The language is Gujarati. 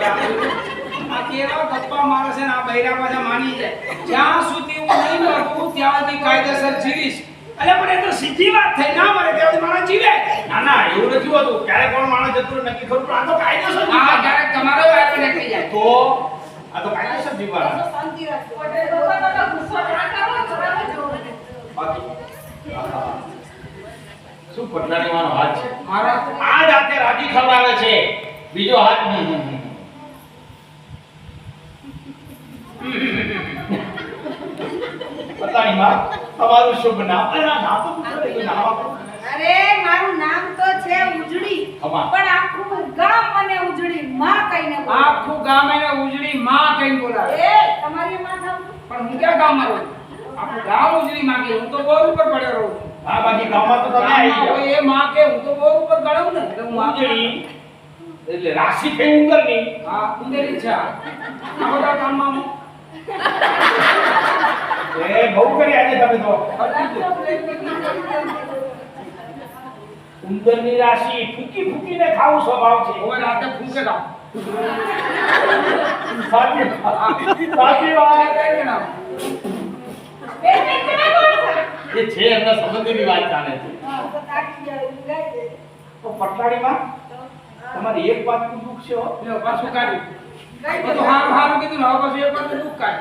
આ કેવા ગપ્પા મારે છે ને આ બૈરા પાછા માની જાય જ્યાં સુધી હું નહીં મરું ત્યાં સુધી કાયદેસર જીવીશ અલે પણ એ તો સીધી વાત થઈ ના મરે ત્યાં સુધી માણસ જીવે ના ના એવું નથી હોતું ક્યારે કોણ માણસ જતું રહે નક્કી ખરું પણ આ તો કાયદેસર હા ક્યારેક તમારો વાત નીકળી જાય તો આ તો કાયદેસર જીવવાનું શાંતિ રાખો તો ગુસ્સો ના કરો બાકી શું પટલાની મારો હાથ છે મારો આ જાતે રાજી ખવડાવે છે બીજો હાથ પતાની માં તમારું શુભ નામ ના નામ તો પૂછો નામ આપો અરે મારું નામ તો છે ઉજળી અમા. પણ આખું ગામ મને ઉજળી માં કહીને બોલાવે. આખું ગામ એને ઉજળી માં કઈ બોલાવે એ તમારી માં થાવ પણ હું ક્યાં ગામમાં રહું આખું ગામ ઉજળી માં કે હું તો બોર ઉપર પડ્યો રહું છું હા બાકી ગામમાં તો તમે આવી ગામમાં જાઓ હોય એ માં કે હું તો બોર ઉપર ગળું ને એટલે હું ઉંદરી એટલે રાશિ થઈ ઉંદરની હા ઉંદરી છે આ બધા ગામમાં હું એ બહુ કરી આજે તમે તો ઉંદરની રાશિ ફૂકી ફૂકીને ખાવું સ્વભાવ છે હવે રાતે ફૂંકે ગામ સાચી સાચી વાત બે કેવા બોલ એ છે એમના સંબંધની વાત ચાલે છે હા તો તાકી જાય ગાય દે તો પટલાડીમાં તમારી એક વાતનું દુઃખ છે હો. લ્યો પાછું કાઢ્યું ગાય બધું હારું હારું કીધું ને હવે પાછું એક વાર દુઃખ કાઢ્યું